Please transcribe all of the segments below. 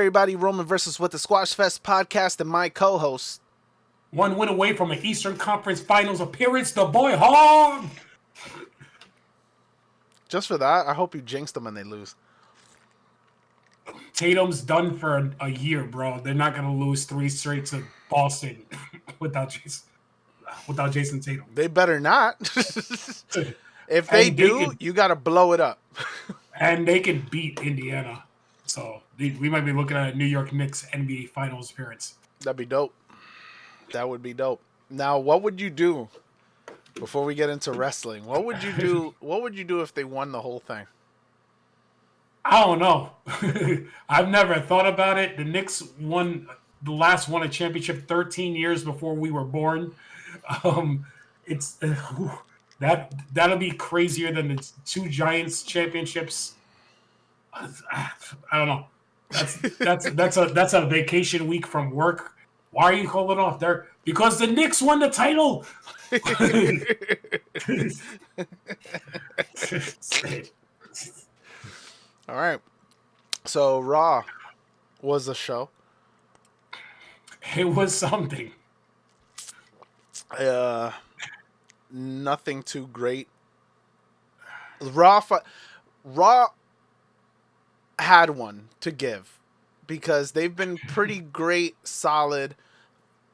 everybody? Roman versus with the Squashfest podcast and my co-host. One win away from an Eastern Conference Finals appearance, the boy Hog. Just for that, I hope you jinxed them when they lose. Tatum's done for a year, bro. They're not gonna lose 3 straight to Boston without Jason Tatum. They better not. If they do, you gotta blow it up. And they can beat Indiana. So we might be looking at a New York Knicks NBA Finals appearance. That'd be dope. That would be dope. Now, what would you do before we get into wrestling? What would you do? What would you do if they won the whole thing? I don't know. I've never thought about it. The Knicks won a championship 13 years before we were born. That'll be crazier than the 2 Giants championships. I don't know. That's a vacation week from work. Why are you calling off there? Because the Knicks won the title. All right. So Raw was a show. It was something. Nothing too great. Raw had one to give because they've been pretty great, solid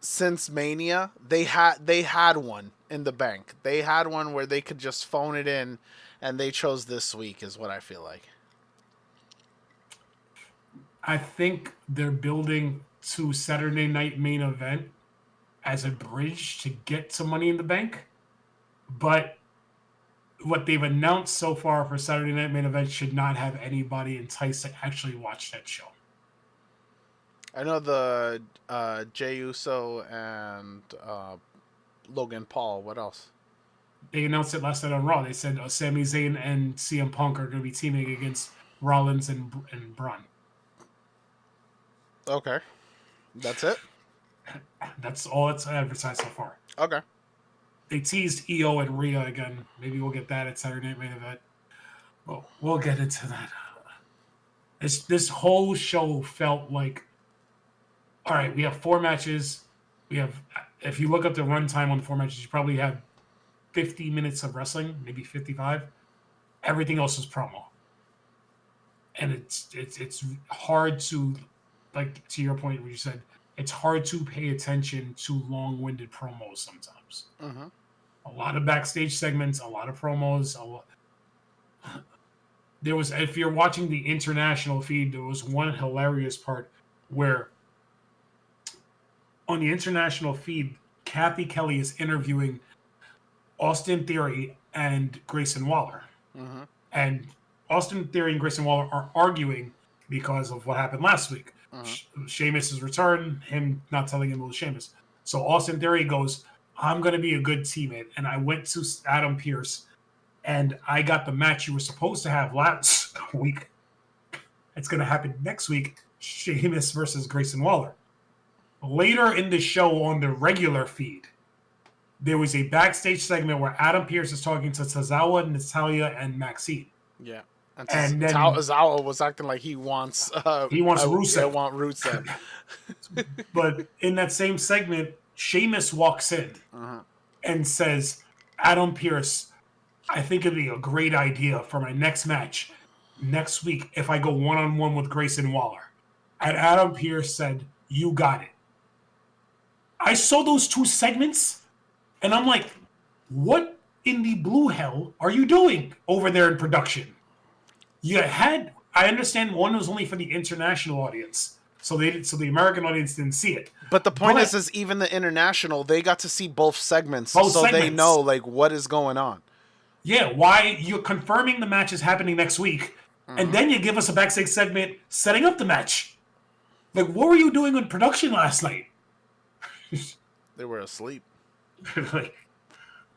since Mania. They had one in the bank. They had one where they could just phone it in, and they chose this week, is what I feel like. I think they're building to Saturday Night Main Event as a bridge to get some Money in the Bank. But what they've announced so far for Saturday Night Main Event should not have anybody enticed to actually watch that show. I know the Jey Uso and Logan Paul. What else? They announced it last night on Raw. They said Sami Zayn and CM Punk are going to be teaming against Rollins and Braun. Okay. That's it? That's all it's advertised so far. Okay. They teased EO and Rhea again. Maybe we'll get that at Saturday Night Main Event. Well, we'll get into that. This whole show felt like, all right, we have 4 matches. If you look up the runtime on the 4 matches, you probably have 50 minutes of wrestling, maybe 55. Everything else is promo. And it's hard to, like, to your point where you said, it's hard to pay attention to long-winded promos sometimes. Mm-hmm. A lot of backstage segments, a lot of promos. There was, if you're watching the international feed, there was one hilarious part where on the international feed, Kathy Kelly is interviewing Austin Theory and Grayson Waller. Mm-hmm. And Austin Theory and Grayson Waller are arguing because of what happened last week. Mm-hmm. Sheamus' return, him not telling him it was Sheamus. So Austin Theory goes, I'm going to be a good teammate. And I went to Adam Pearce, and I got the match you were supposed to have last week. It's going to happen next week, Sheamus versus Grayson Waller. Later in the show on the regular feed, there was a backstage segment where Adam Pearce is talking to Tozawa, Natalya, and Maxine. Yeah. And then Tozawa was acting like he wants Rusev. I want Rusev. But in that same segment, Sheamus walks in and says, Adam Pearce, I think it'd be a great idea for my next match next week if I go one-on-one with Grayson Waller. And Adam Pearce said, you got it. I saw those 2 segments, and I'm like, what in the blue hell are you doing over there in production? I understand one was only for the international audience, so the American audience didn't see it. But the point is even the international, they got to see both segments, they know like what is going on. Yeah, why you're confirming the match is happening next week, and then you give us a backstage segment setting up the match. Like, what were you doing in production last night? They were asleep. Like,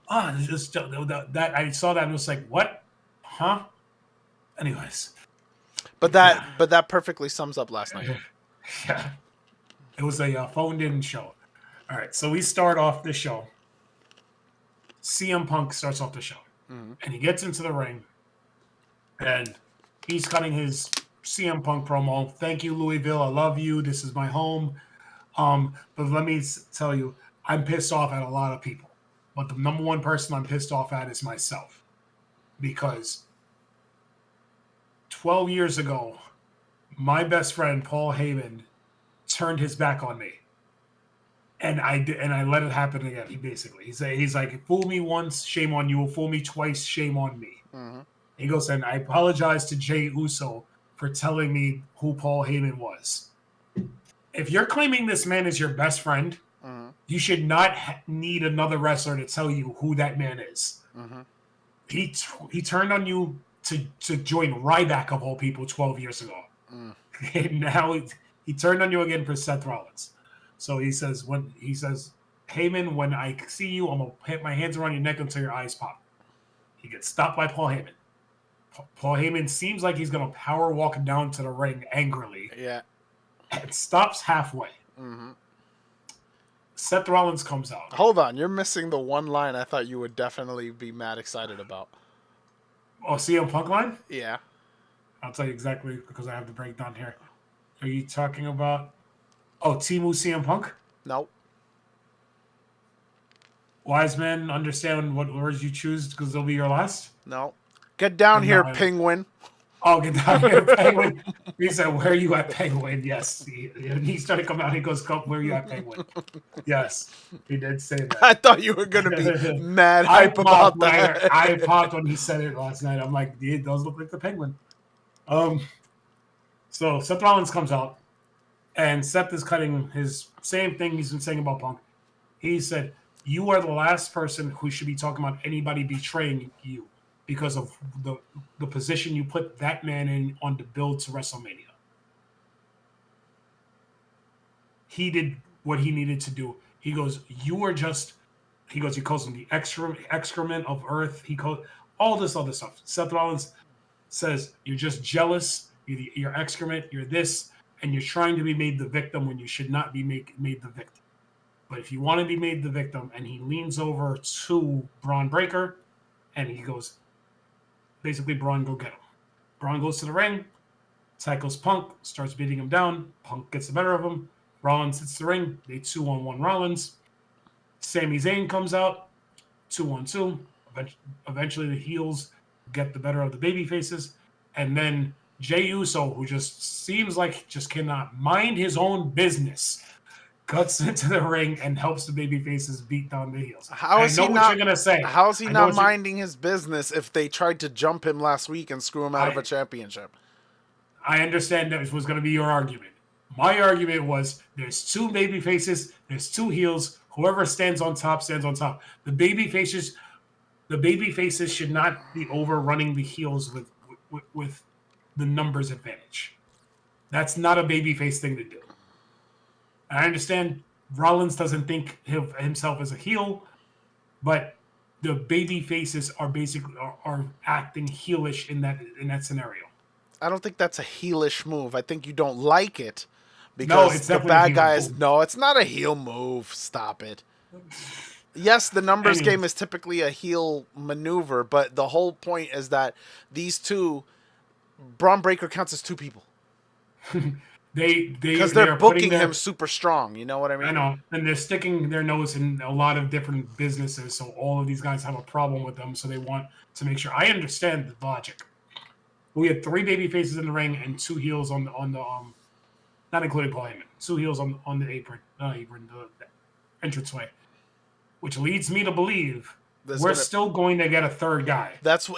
that I saw that and was like, what? Huh? Anyways. But that perfectly sums up last night. Yeah. It was a phoned-in show. All right, so we start off the show. CM Punk starts off the show. And he gets into the ring, and he's cutting his CM Punk promo. Thank you, Louisville. I love you. This is my home. But let me tell you, I'm pissed off at a lot of people. But the number one person I'm pissed off at is myself. Because 12 years ago, my best friend, Paul Heyman, turned his back on me. And I let it happen again. He's like, fool me once, shame on you. Fool me twice, shame on me. Mm-hmm. He goes, and I apologize to Jey Uso for telling me who Paul Heyman was. If you're claiming this man is your best friend, you should not need another wrestler to tell you who that man is. Mm-hmm. He turned on you to join Ryback of all people 12 years ago. And now he turned on you again for Seth Rollins. So he says, Heyman, when I see you, I'm gonna hit my hands around your neck until your eyes pop. He gets stopped by Paul Heyman. Paul Heyman seems like he's gonna power walk down to the ring angrily. Yeah. And stops halfway. Mm-hmm. Seth Rollins comes out. Hold on, you're missing the one line I thought you would definitely be mad excited about. Oh, CM Punk line? Yeah. I'll tell you exactly because I have the breakdown here. Are you talking about Timu CM Punk? Nope. Wise men understand what words you choose because they'll be your last? No. Get down here, Penguin. Oh, get down here, Penguin. He said, where are you at, Penguin? Yes. He started coming out. He goes, where are you at, Penguin? Yes. He did say that. I thought you were going to be mad hype about that. I popped when he said it last night. I'm like, it does look like the Penguin. So Seth Rollins comes out, and Seth is cutting his same thing he's been saying about Punk. He said, you are the last person who should be talking about anybody betraying you because of the position you put that man in on the build to WrestleMania. He did what he needed to do. He goes, he calls him the excrement of earth. He calls all this other stuff. Seth Rollins says, you're just jealous. You're excrement. You're this. And you're trying to be made the victim when you should not be made the victim. But if you want to be made the victim, and he leans over to Braun Breaker, and he goes, basically, Braun, go get him. Braun goes to the ring, tackles Punk, starts beating him down. Punk gets the better of him. Rollins hits the ring. They 2-on-1 Rollins. Sami Zayn comes out, 2-on-2. Eventually, the heels get the better of the baby faces. And then Jey Uso, who just seems like just cannot mind his own business, cuts into the ring and helps the baby faces beat down the heels. How is you're gonna say. How is he not minding his business if they tried to jump him last week and screw him out of a championship? I understand that was going to be your argument. My argument was there's two baby faces, there's two heels. Whoever stands on top stands on top. The baby faces should not be overrunning the heels with the numbers advantage. That's not a babyface thing to do. I understand Rollins doesn't think of himself as a heel, but the baby faces are basically are acting heelish in that scenario. I don't think that's a heelish move. I think you don't like it because the bad guys. No, it's not a heel move. Stop it. Yes, the numbers game is typically a heel maneuver, but the whole point is that these two, Braun Breaker counts as two people. Because they're booking him super strong. You know what I mean? I know. And they're sticking their nose in a lot of different businesses, so all of these guys have a problem with them, so they want to make sure. I understand the logic. We had 3 baby faces in the ring and 2 heels on the not including Paul Heyman, 2 heels on the the entranceway, which leads me to believe we're still going to get a third guy. That's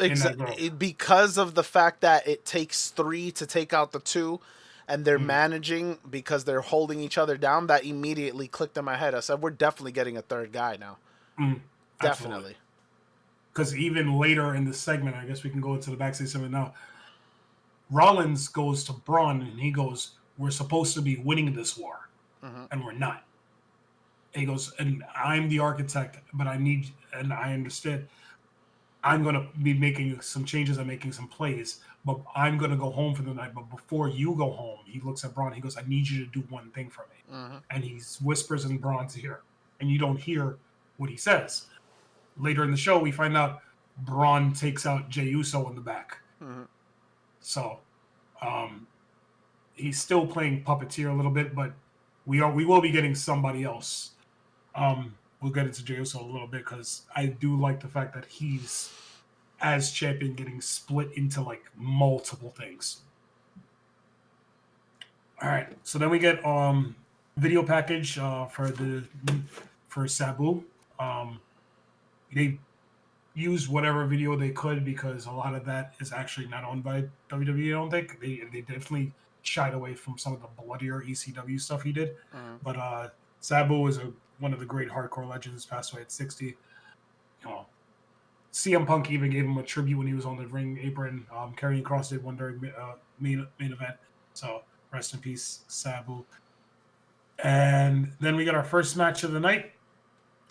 because of the fact that it takes 3 to take out the 2. And they're managing because they're holding each other down. That immediately clicked in my head. I said, we're definitely getting a third guy now. Definitely. Because even later in the segment, I guess we can go into the backstage segment now. Rollins goes to Braun and he goes, we're supposed to be winning this war. And we're not. And he goes, and I'm the architect, but I understand. I'm going to be making some changes and making some plays, but I'm going to go home for the night. But before you go home, he looks at Braun. He goes, I need you to do one thing for me. And he whispers in Braun's ear. And you don't hear what he says. Later in the show, we find out Braun takes out Jey Uso in the back. So he's still playing puppeteer a little bit, but we will be getting somebody else. We'll get into Jey Uso a little bit because I do like the fact that he's as champion getting split into like multiple things. All right, so then we get video package for Sabu. They used whatever video they could because a lot of that is actually not owned by WWE. I don't think they definitely shied away from some of the bloodier ECW stuff he did. But Sabu is one of the great hardcore legends. Passed away at 60. You know, CM Punk even gave him a tribute when he was on the ring apron. Karrion Kross did one during main event. So rest in peace, Sabu. And then we got our first match of the night.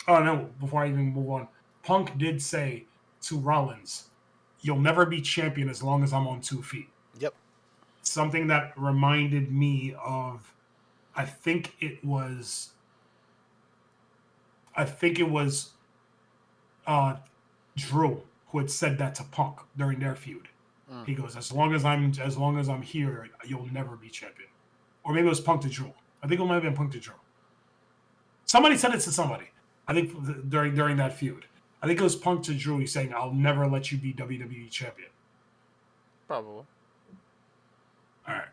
Oh no! Before I even move on, Punk did say to Rollins, "You'll never be champion as long as I'm on 2 feet." Yep. Something that reminded me of, I think it was Drew who had said that to Punk during their feud. He goes, "As long as I'm here, you'll never be champion." Or maybe it was Punk to Drew. I think it might have been Punk to Drew. Somebody said it to somebody. I think during that feud. I think it was Punk to Drew. He's saying, "I'll never let you be WWE champion." Probably. All right.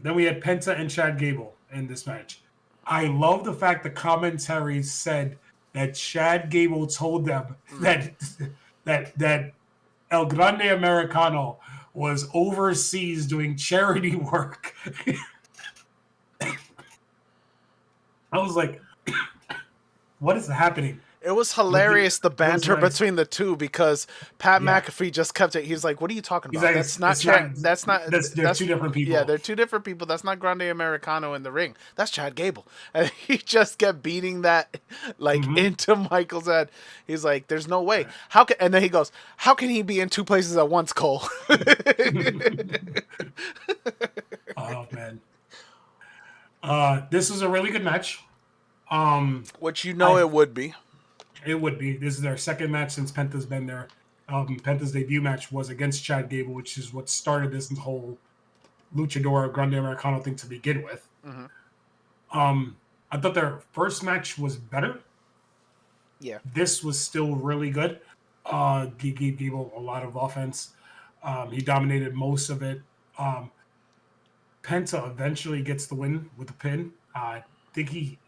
Then we had Penta and Chad Gable in this match. I love the fact the commentary said that Chad Gable told them that El Grande Americano was overseas doing charity work. I was like, what is happening? It was hilarious, the banter nice. between the two, because Pat McAfee just kept it. He's like, "What are you talking about? Like, They're two different people." Yeah, they're two different people. That's not Grande Americano in the ring. That's Chad Gable." And he just kept beating that into Michael's head. He's like, "There's no way. How can?" And then he goes, "How can he be in two places at once, Cole?" Oh man. This was a really good match. Which it would be. It would be. This is their second match since Penta's been there. Penta's debut match was against Chad Gable, which is what started this whole Luchador Grande Americano thing to begin with. I thought their first match was better. Yeah. This was still really good. He gave Gable a lot of offense. He dominated most of it. Penta eventually gets the win with a pin.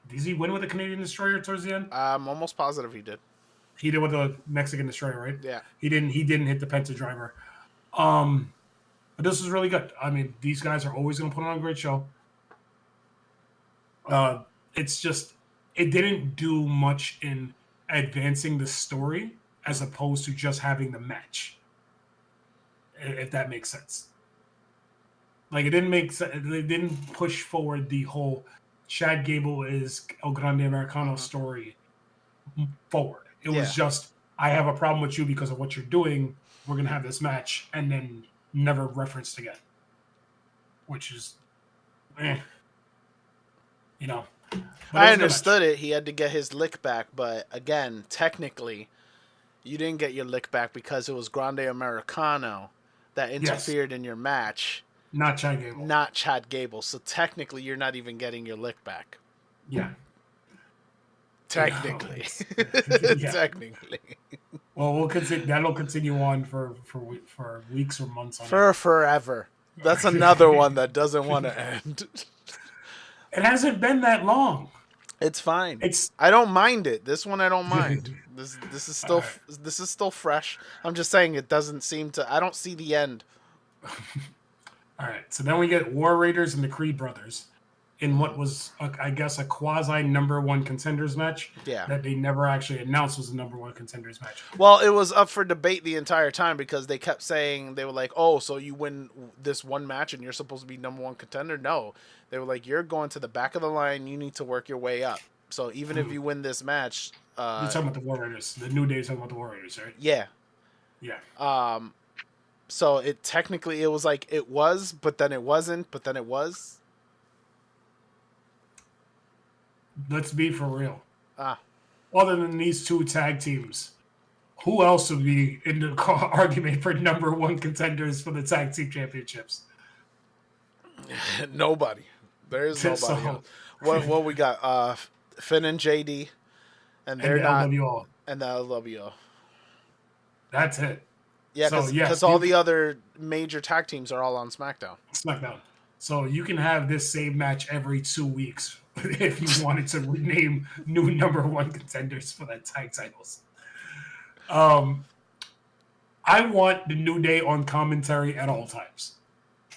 Does he win with a Canadian Destroyer towards the end? I'm almost positive he did. He did with the Mexican Destroyer, right? Yeah. He didn't hit the Penta driver. But this was really good. I mean, these guys are always going to put on a great show. It's just, it didn't do much in advancing the story as opposed to just having the match. If that makes sense. Like, it didn't make sense. They didn't push forward the whole Chad Gable is El Grande Americano story forward. It was just, I have a problem with you because of what you're doing. We're going to have this match, and then never referenced again. Which is, you know. I understood it. He had to get his lick back, but again, technically, you didn't get your lick back because it was Grande Americano that interfered in your match. Not Chad Gable. Not Chad Gable. So technically, you're not even getting your lick back. Yeah. Technically. Technically. Well, we'll continue. That'll continue on for weeks or months. Forever. That's another one that doesn't want to end. It hasn't been that long. It's fine. I don't mind it. This one I don't mind. This is still fresh. I'm just saying it doesn't seem to. I don't see the end. All right, so then we get War Raiders and the Creed Brothers in what was, I guess, a quasi number one contenders match. Yeah. That they never actually announced was a number one contenders match. Well, it was up for debate the entire time because they kept saying, they were like, "Oh, so you win this one match and you're supposed to be number one contender?" No. They were like, "You're going to the back of the line. You need to work your way up. So even if you win this match..." You're talking about the War Raiders. The New Day talking about the War Raiders, right? Yeah. Yeah. So it technically, it was like it was, but then it wasn't, but then it was. Let's be for real. Other than these two tag teams, who else would be in the argument for number one contenders for the tag team championships? Nobody. There is nobody else. So, What we got? Finn and JD, and and they're the not, LWO. and the LWO. That's it. Yeah, So because yes, all you the other major tag teams are all on SmackDown. SmackDown. So you can have this same match every 2 weeks if you wanted to rename new number one contenders for that tag titles. I want the New Day on commentary at all times.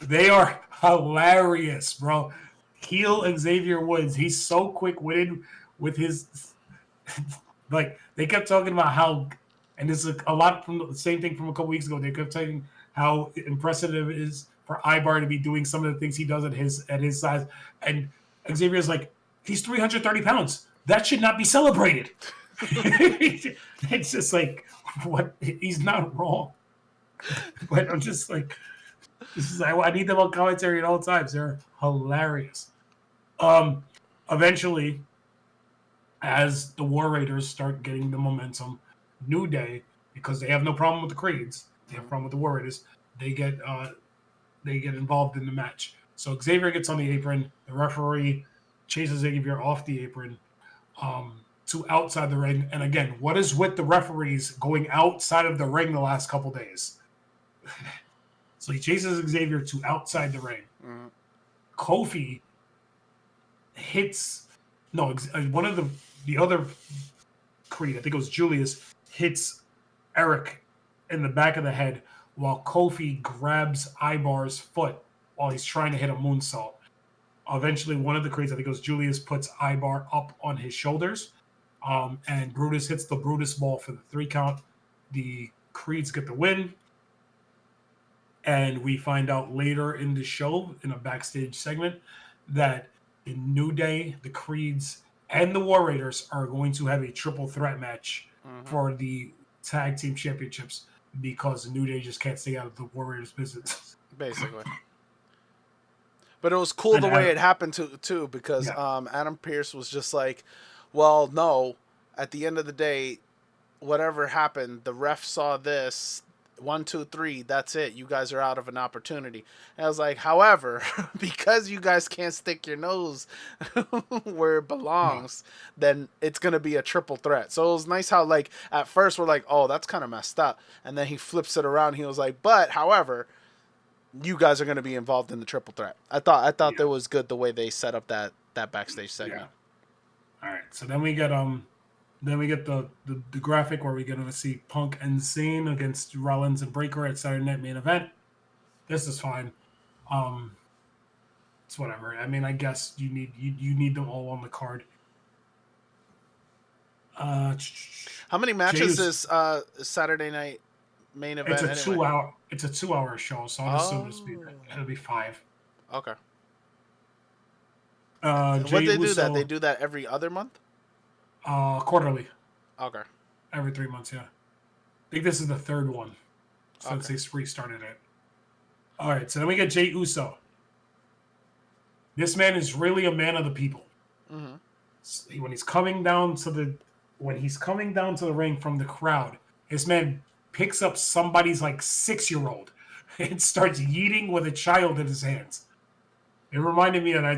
They are hilarious, bro. Heel Xavier Woods, he's so quick-witted with his like they kept talking about how, and this is a lot from the same thing from a couple weeks ago. They kept talking how impressive it is for Ibar to be doing some of the things he does at his size, and Xavier's like, he's 330 pounds. That should not be celebrated. It's just like, what? He's not wrong, but I'm just like, I need them on commentary at all times. They're hilarious. Um, Eventually, as the War Raiders start getting the momentum, New Day, because they have no problem with the Creeds, they have a problem with the War Raiders. They get involved in the match. So Xavier gets on the apron. The referee chases Xavier off the apron to outside the ring. And again, what is with the referees going outside of the ring the last couple days? So he chases Xavier to outside the ring. Mm-hmm. Kofi hits one of the other Creed, I think it was Julius, hits Eric in the back of the head while Kofi grabs Ibar's foot while he's trying to hit a moonsault. Eventually, one of the Creeds, I think it was Julius, puts Ibar up on his shoulders, and Brutus hits the Brutus ball for the 3 count. The Creeds get the win, and we find out later in the show, in a backstage segment, that the New Day, the Creeds, and the War Raiders are going to have a triple threat match for the tag team championships because the New Day just can't stay out of the War Raiders business. Basically. But it was cool the way it happened too, because Adam Pearce was just like, well, no, at the end of the day, whatever happened, the ref saw this, 1, 2, 3, that's it. You guys are out of an opportunity. And I was like, however, because you guys can't stick your nose where it belongs, then it's going to be a triple threat. So it was nice how, like, at first we're like, oh, that's kind of messed up. And then he flips it around. He was like, but, however, you guys are going to be involved in the triple threat. I thought that was good the way they set up that backstage segment. Yeah. All right. So then we get the graphic where we're going to see Punk and Zayn against Rollins and Breakker at Saturday Night Main Event. This is fine. It's whatever. I mean, I guess you need them all on the card. How many matches is Saturday Night Main Event? It's a 2-hour. It's a 2-hour show, so I'll assume it'll be 5. Okay. What they do that? They do that every other month? Quarterly. Okay. Every 3 months, yeah. I think this is the 3rd one since they restarted it. All right, so then we get Jey Uso. This man is really a man of the people. Mm-hmm. When he's coming down to the ring from the crowd, this man picks up somebody's like 6-year-old and starts yeeting with a child in his hands. It reminded me, and I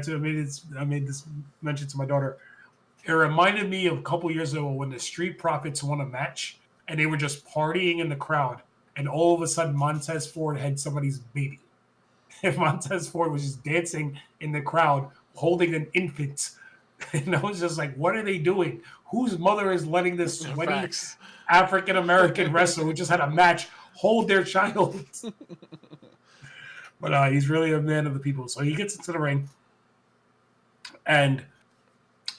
made this mention to my daughter. It reminded me of a couple years ago when the Street Profits won a match and they were just partying in the crowd, and all of a sudden Montez Ford had somebody's baby. And Montez Ford was just dancing in the crowd holding an infant. And I was just like, what are they doing? Whose mother is letting this sweaty African-American wrestler who just had a match hold their child? But he's really a man of the people. So he gets into the ring and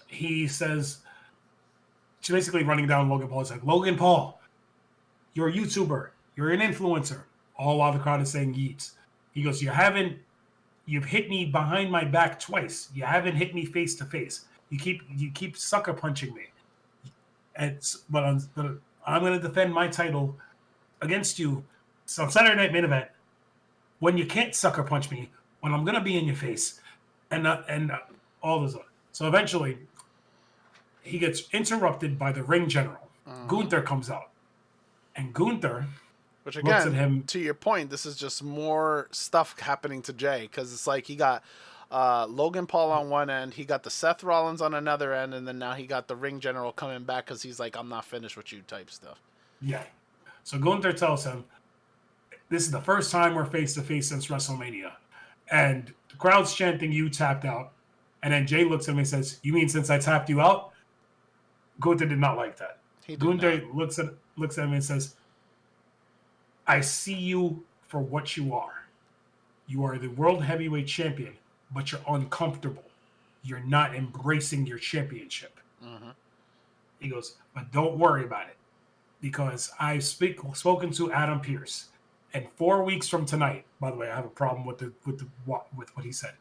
he says, she's basically running down Logan Paul. It's like, Logan Paul, you're a YouTuber. You're an influencer. All while the crowd is saying yeets. He goes, you've hit me behind my back twice. You haven't hit me face to face. You keep sucker punching me. But I'm going to defend my title against you. So on Saturday Night Main Event, when you can't sucker punch me, when I'm going to be in your face, and all this. So eventually, he gets interrupted by the ring general. Gunther comes out. And Gunther... Which looks at again, him. to your point, this is just more stuff happening to Jay because it's like he got Logan Paul on one end, he got the Seth Rollins on another end, and then now he got the ring general coming back because he's like, I'm not finished with you type stuff. Yeah. So Gunther tells him, this is the first time we're face to face since WrestleMania. And the crowd's chanting, you tapped out. And then Jay looks at him and says, you mean since I tapped you out? Gunther did not like that. Gunther looks at him and says, I see you for what you are. You are the world heavyweight champion, but you're uncomfortable. You're not embracing your championship. Mm-hmm. He goes, but don't worry about it. Because I've spoken to Adam Pearce. And 4 weeks from tonight, by the way, I have a problem with what he said.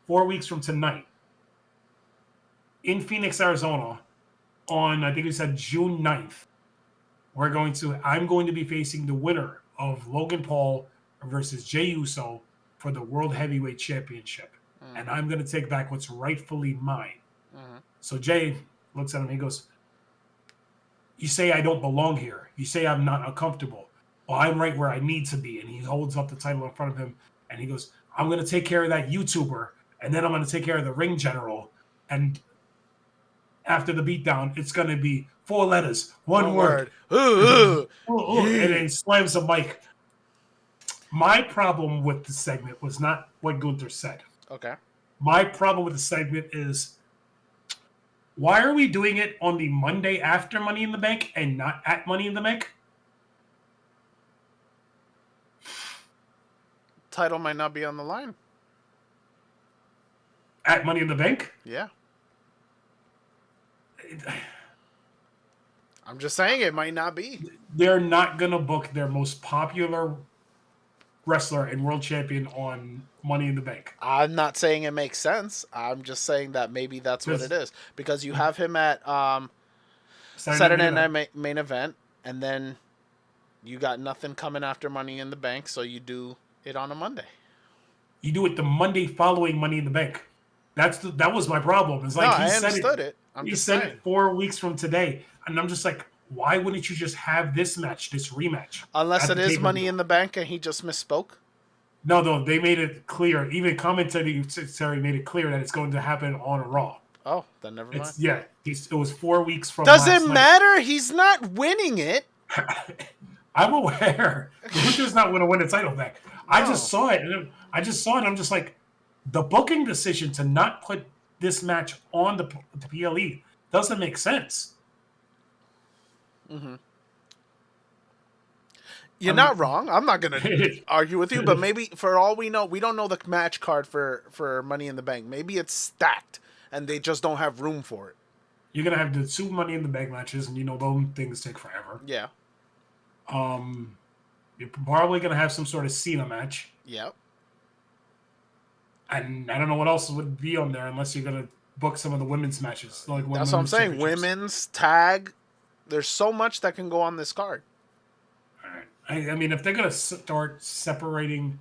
4 weeks from tonight, in Phoenix, Arizona, on I think he said June 9th, I'm going to be facing the winner of Logan Paul versus Jey Uso for the World Heavyweight Championship. Mm-hmm. And I'm going to take back what's rightfully mine. Mm-hmm. So Jay looks at him and he goes, you say I don't belong here. You say I'm not uncomfortable. Well, I'm right where I need to be. And he holds up the title in front of him and he goes, I'm going to take care of that YouTuber and then I'm going to take care of the ring general. And after the beatdown, it's going to be 4 letters, one word. And then slams the mic. My problem with the segment was not what Gunther said. Okay. My problem with the segment is, why are we doing it on the Monday after Money in the Bank and not at Money in the Bank? Title might not be on the line. At Money in the Bank? Yeah. I'm just saying it might not be. They're not going to book their most popular wrestler and world champion on Money in the Bank. I'm not saying it makes sense. I'm just saying that maybe that's what it is. Because you have him at Saturday Night main event, and then you got nothing coming after Money in the Bank, so you do it on a Monday. You do it the Monday following Money in the Bank. That was my problem. It's like I understood it. He said it 4 weeks from today, and I'm just like, why wouldn't you just have this rematch? Unless it is Money in the Bank and he just misspoke. No, they made it clear. Even commentary made it clear that it's going to happen on a Raw. Oh, then never mind. It was 4 weeks from. Doesn't matter. He's not winning it. I'm aware. Gunther's not going to win a title back. No. I just saw it. I'm just like, the booking decision to not put this match on the PLE doesn't make sense. Mm-hmm. You're not wrong. I'm not going to argue with you, but maybe for all we know, we don't know the match card for Money in the Bank. Maybe it's stacked and they just don't have room for it. You're going to have the 2 Money in the Bank matches, and those things take forever. Yeah. You're probably going to have some sort of Cena match. Yep. And I don't know what else would be on there unless you're going to book some of the women's matches. That's what I'm saying. Women's, tag. There's so much that can go on this card. All right. I mean, if they're going to start separating...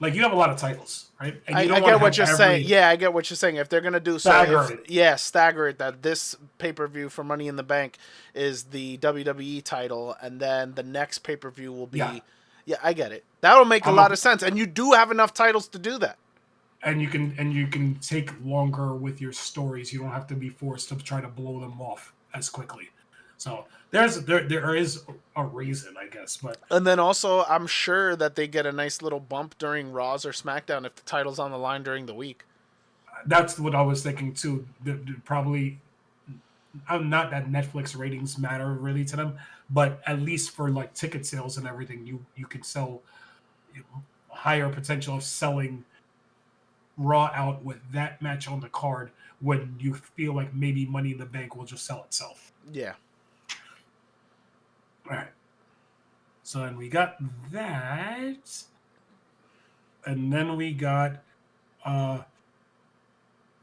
Like, you have a lot of titles, right? And I get what you're saying. Yeah, I get what you're saying. If they're going to do stagger it, that this pay-per-view for Money in the Bank is the WWE title, and then the next pay-per-view will be... Yeah, I get it. That'll make a lot of sense. And you do have enough titles to do that. And you can take longer with your stories. You don't have to be forced to try to blow them off as quickly. So there is a reason, I guess. But and then also, I'm sure that they get a nice little bump during Raws or SmackDown if the title's on the line during the week. That's what I was thinking too. Probably not that Netflix ratings matter really to them, but at least for like ticket sales and everything, you can sell higher potential of selling Raw out with that match on the card when you feel like maybe Money in the Bank will just sell itself. Yeah. All right. So then we got that. And then we got oh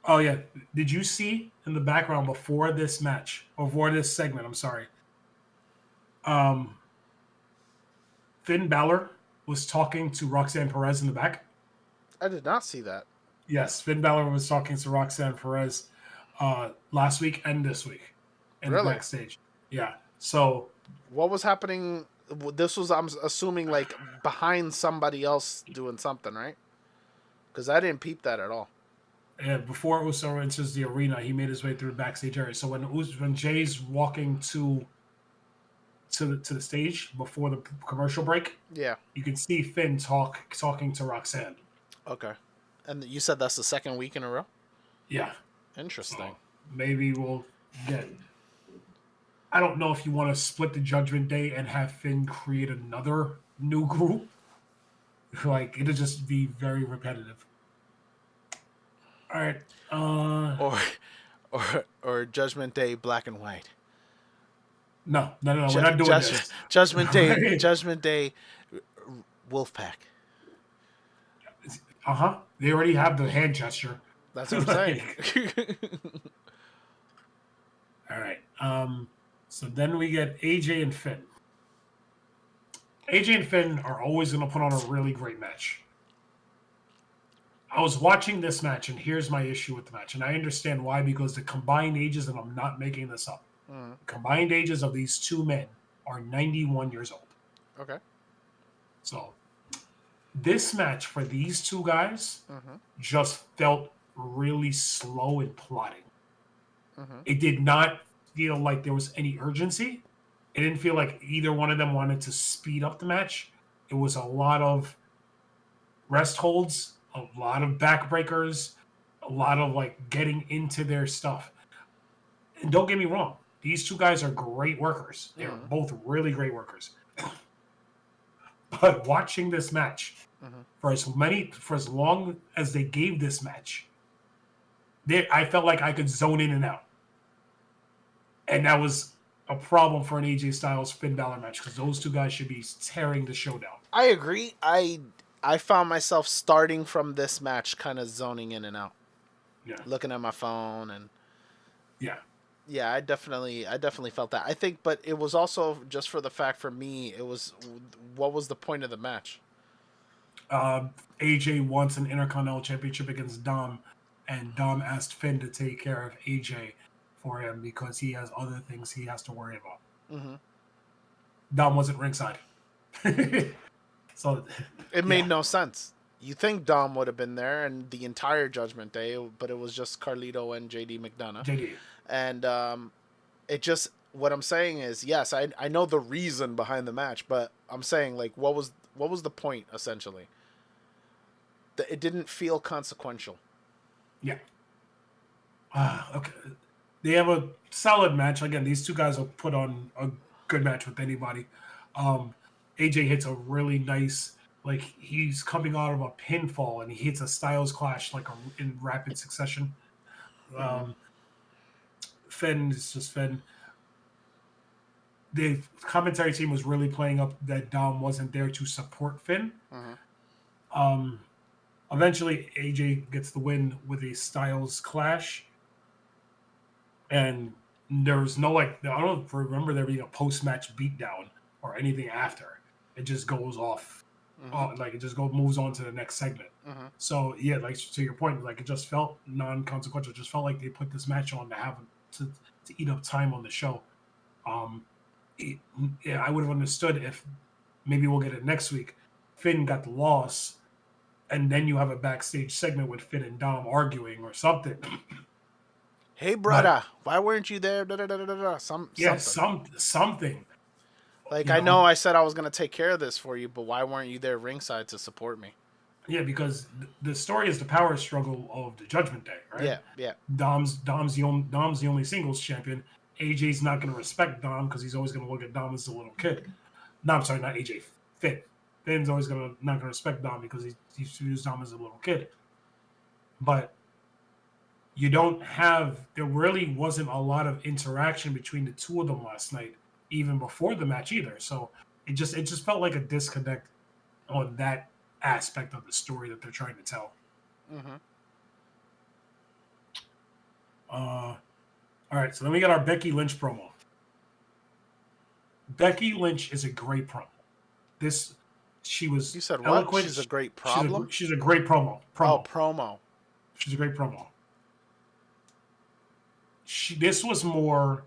yeah. Did you see in the background before this match, before this segment, I'm sorry. Finn Balor was talking to Roxanne Perez in the back. I did not see that. Yes, Finn Balor was talking to Roxanne Perez last week and this week in the backstage. Yeah. So what was happening This was, I'm assuming, like behind somebody else doing something, right? Because I didn't peep that at all. Before Uso enters the arena, he made his way through the backstage area. So when Jay's walking to the stage before the commercial break, Yeah. you can see Finn talking to Roxanne. Okay. And you said that's the second week in a row? Yeah. Interesting. So maybe we'll get. I don't know if you want to split the Judgment Day and have Finn create another new group. Like it'll just be very repetitive. All right. Or or Judgment Day black and white. No. We're not doing this. Judgment Day, Right? Judgment Day, Wolfpack. They already have the hand gesture. That's what I'm saying. All right. So then we get AJ and Finn. AJ and Finn are always going to put on a really great match. I was watching this match, and here's my issue with the match. And I understand why, because the combined ages, and I'm not making this up, the combined ages of these two men are 91 years old. Okay. So this match for these two guys just felt really slow and plodding. It did not feel like there was any urgency. It didn't feel like either one of them wanted to speed up the match. It was a lot of rest holds, a lot of backbreakers, a lot of like getting into their stuff. And don't get me wrong, these two guys are great workers. They are both really great workers. But watching this match, for as long as they gave this match, I felt like I could zone in and out. And that was a problem for an AJ Styles Finn Balor match, because those two guys should be tearing the show down. I agree. I found myself starting from this match kind of zoning in and out. Yeah. Looking at my phone and yeah. Yeah, I definitely felt that. I think, but it was also just for the fact for me, it was, what was the point of the match? AJ wants an Intercontinental Championship against Dom, and Dom asked Finn to take care of AJ for him because he has other things he has to worry about. Dom wasn't ringside. So it made no sense. You think Dom would have been there and the entire Judgment Day, but it was just Carlito and JD McDonough. JD. And it just, what I'm saying is, yes, I know the reason behind the match, but I'm saying, like, what was the point, essentially? It didn't feel consequential. Yeah. Okay. They have a solid match. Again, these two guys will put on a good match with anybody. AJ hits a really nice, like, he's coming out of a pinfall and he hits a Styles Clash like in rapid succession. Finn is just Finn. The commentary team was really playing up that Dom wasn't there to support Finn. Eventually, AJ gets the win with a Styles Clash. And there's no, like, I don't remember there being a post-match beatdown or anything after. It just goes off. Like, it just moves on to the next segment. So, yeah, like, to your point, like, it just felt non-consequential. It just felt like they put this match on to have to eat up time on the show. I would have understood if maybe we'll get it next week. Finn got the loss, and then you have a backstage segment with Finn and Dom arguing or something. Hey, brother, why weren't you there? Something. Like, I know I said I was going to take care of this for you, but why weren't you there ringside to support me? Yeah, because the story is the power struggle of the Judgment Day, right? Yeah. Dom's the only singles champion. AJ's not going to respect Dom because he's always going to look at Dom as a little kid. No, I'm sorry, not AJ. Finn. Finn's always not going to respect Dom because he views Dom as a little kid. But there really wasn't a lot of interaction between the two of them last night, even before the match either. So it just felt like a disconnect on that aspect of the story that they're trying to tell. All right, so then we got our Becky Lynch promo. Becky Lynch is a great promo. She was You said eloquent. What? She's a great problem? She's a great promo. Oh, promo. She's a great promo. This was more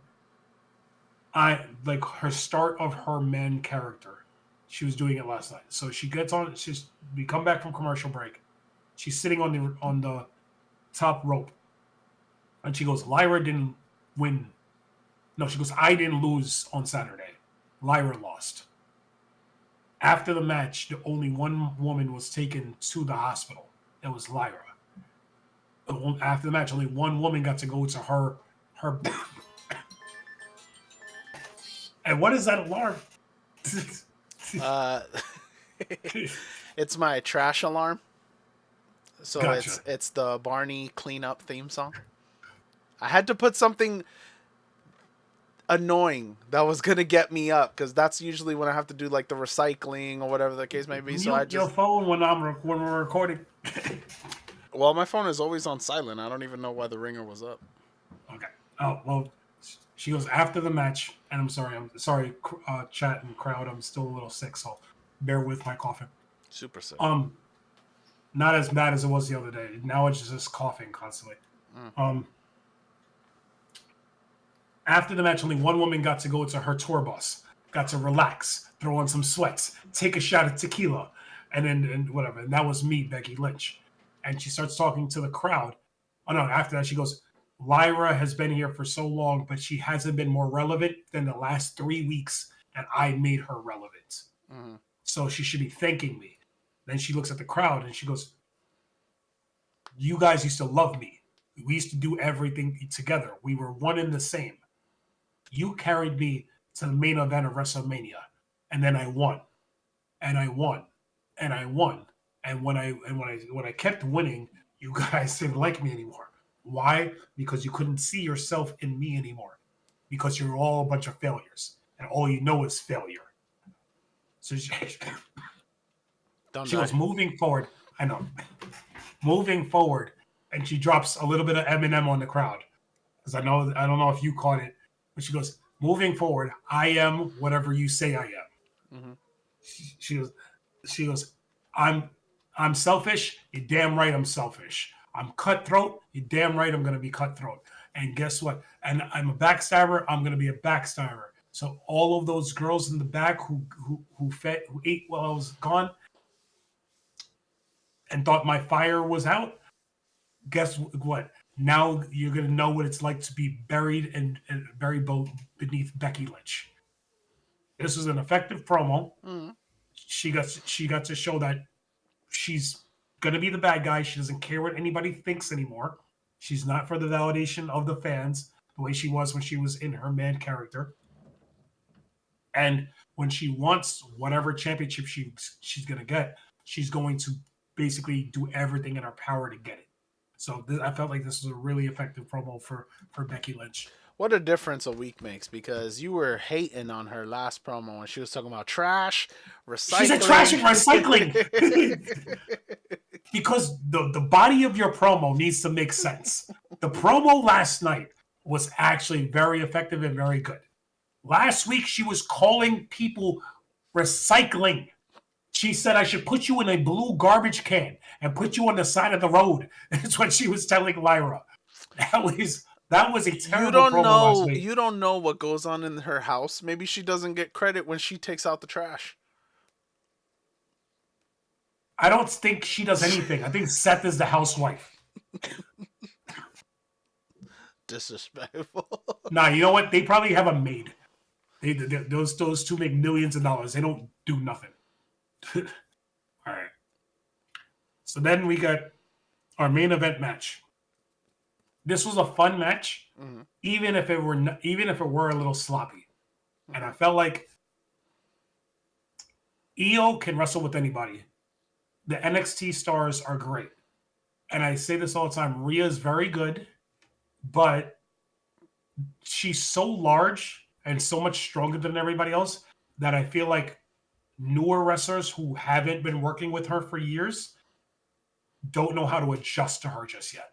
I like her start of her man character. She was doing it last night. So she gets on. We come back from commercial break. She's sitting on the top rope, and she goes, "Lyra didn't win." No, she goes, "I didn't lose on Saturday. Lyra lost." After the match, the only one woman was taken to the hospital. It was Lyra. After the match, only one woman got to go to her. And what is that alarm? Uh, it's my trash alarm. So Gotcha. it's the Barney cleanup theme song. I had to put something annoying that was gonna get me up because that's usually when I have to do like the recycling or whatever the case may be. So I Mute your just phone when we're recording. well, my phone is always on silent. I don't even know why the ringer was up. Okay. Oh well. She goes after the match, and I'm sorry, chat and crowd. I'm still a little sick, so bear with my coughing. Super sick. Not as bad as it was the other day. Now it's just coughing constantly. After the match, only one woman got to go to her tour bus, got to relax, throw on some sweats, take a shot of tequila, and whatever. And that was me, Becky Lynch. And she starts talking to the crowd. Oh no! After that, she goes, "Lyra has been here for so long, but she hasn't been more relevant than the last 3 weeks, and I made her relevant. So she should be thanking me." Then she looks at the crowd and she goes, "You guys used to love me. We used to do everything together. We were one and the same. You carried me to the main event of WrestleMania, and then I won, and I won, and I won. And when I kept winning, you guys didn't like me anymore. Why? Because you couldn't see yourself in me anymore. Because you're all a bunch of failures, and all you know is failure." So she was moving forward. I know, moving forward, and she drops a little bit of Eminem on the crowd because I don't know if you caught it, but she goes, "Moving forward, I am whatever you say I am." She goes, I'm selfish. You're damn right, I'm selfish. I'm cutthroat. You're damn right, I'm gonna be cutthroat. And guess what? And I'm a backstabber. I'm gonna be a backstabber. So all of those girls in the back who ate while I was gone and thought my fire was out, guess what? Now you're gonna know what it's like to be buried and buried beneath Becky Lynch. This was an effective promo. She got to show that she's gonna be the bad guy. She doesn't care what anybody thinks anymore. She's not for the validation of the fans the way she was when she was in her man character. And when she wants whatever championship she's gonna get, she's going to basically do everything in her power to get it. So I felt like this was a really effective promo for Becky Lynch. What a difference a week makes, because you were hating on her last promo and she was talking about trash, recycling. She said trash and recycling. Because the body of your promo needs to make sense. The promo last night was actually very effective and very good. Last week, she was calling people recycling. She said, "I should put you in a blue garbage can and put you on the side of the road." That's what she was telling Lyra. That was a terrible promo last week. You don't know what goes on in her house. Maybe she doesn't get credit when she takes out the trash. I don't think she does anything. I think Seth is the housewife. Disrespectful. Nah, you know what? They probably have a maid. Those two make millions of dollars. They don't do nothing. All right. So then we got our main event match. This was a fun match, even if it were a little sloppy. And I felt like Io can wrestle with anybody. The NXT stars are great. And I say this all the time. Rhea is very good, but she's so large and so much stronger than everybody else that I feel like newer wrestlers who haven't been working with her for years don't know how to adjust to her just yet.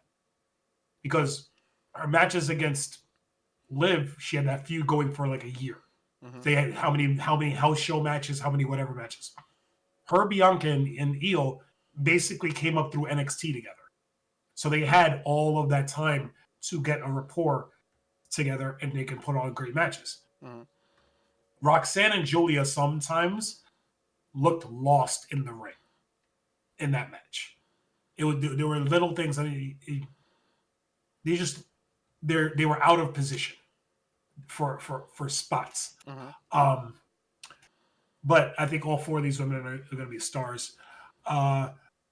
Because her matches against Liv, she had that feud going for like a year. They had how many house show matches, how many whatever matches. Her, Bianca, and Io basically came up through NXT together. So they had all of that time to get a rapport together and they can put on great matches. Roxanne and Gulia sometimes looked lost in the ring in that match. There were little things that they were out of position for spots. But I think all four of these women are going to be stars.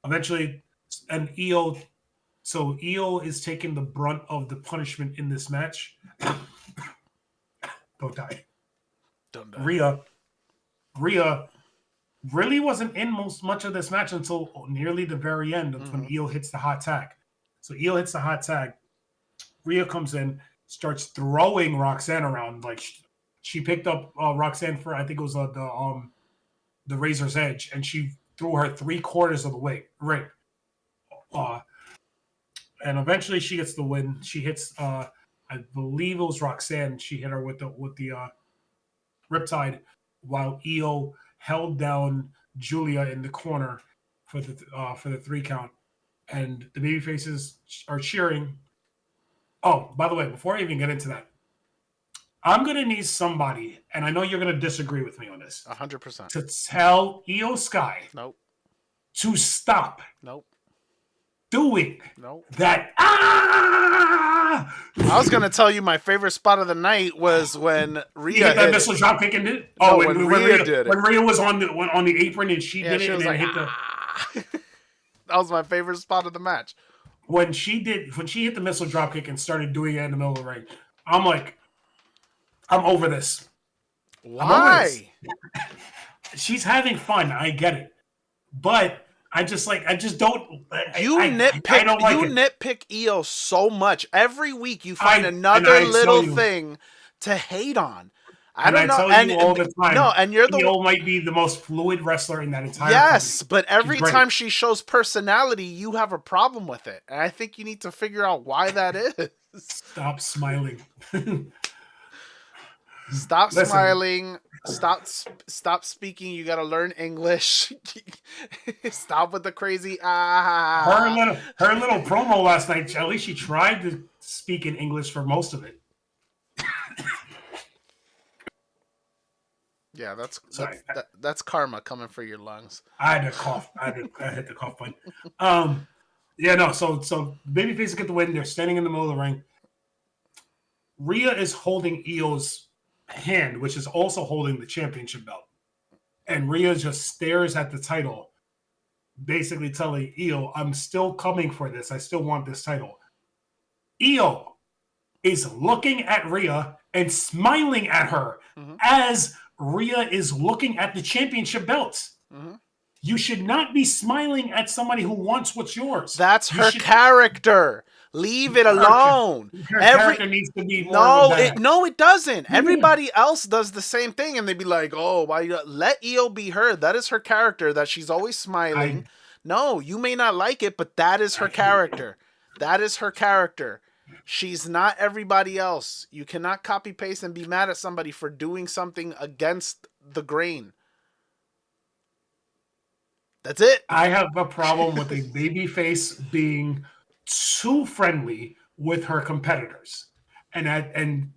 Eventually, and Io. So Io is taking the brunt of the punishment in this match. Don't die. Don't die. Rhea really wasn't in much of this match until nearly the very end when Io hits the hot tag. So Io hits the hot tag. Rhea comes in, starts throwing Roxanne around. Like she picked up Roxanne for, I think it was the Razor's Edge, and she threw her 3/4 of the way ring. And eventually she gets the win. She hits, I believe it was Roxanne. She hit her with the Riptide, while Io held down Gulia in the corner for the 3 count, and the babyfaces are cheering. Oh, by the way, before I even get into that, I'm gonna need somebody, and I know you're gonna disagree with me on this, 100%, to tell Io Sky nope, to stop nope, doing nope. that. I was gonna tell you my favorite spot of the night was when Rhea hit that missile drop kick and did it. No, Oh, when Rhea did it. When Rhea was on the apron and she did it, she was and like, then hit the. That was my favorite spot of the match. When she hit the missile drop kick and started doing it in the middle of the ring, I'm like, I'm over this. Why? She's having fun. I get it, but I just don't. Nitpick Io so much. Every week you find another little thing to hate on. I don't know. Tell you all the time. No, and you're Io might be the most fluid wrestler in that entire. Yes, company. but every time she shows personality, you have a problem with it, and I think you need to figure out why that is. Stop smiling. Stop smiling. Stop speaking. You got to learn English. Stop with the crazy Her little promo last night. At least she tried to speak in English for most of it. Yeah, that's karma coming for your lungs. I had to cough. I hit the cough button. Yeah, no. So babyface get the win. They're standing in the middle of the ring. Rhea is holding Io's hand, which is also holding the championship belt, and Rhea just stares at the title, basically telling Io, "I'm still coming for this. I still want this title." Io is looking at Rhea and smiling at her as Rhea is looking at the championship belt. You should not be smiling at somebody who wants what's yours. That's her character. Leave it alone. Her character needs to be more it doesn't. Everybody else does the same thing, and they'd be like, "Oh, why you let Io be her? That is her character. That she's always smiling." No, you may not like it, but that is her character. That is her character. She's not everybody else. You cannot copy paste and be mad at somebody for doing something against the grain. That's it. I have a problem with a babyface being too friendly with her competitors, and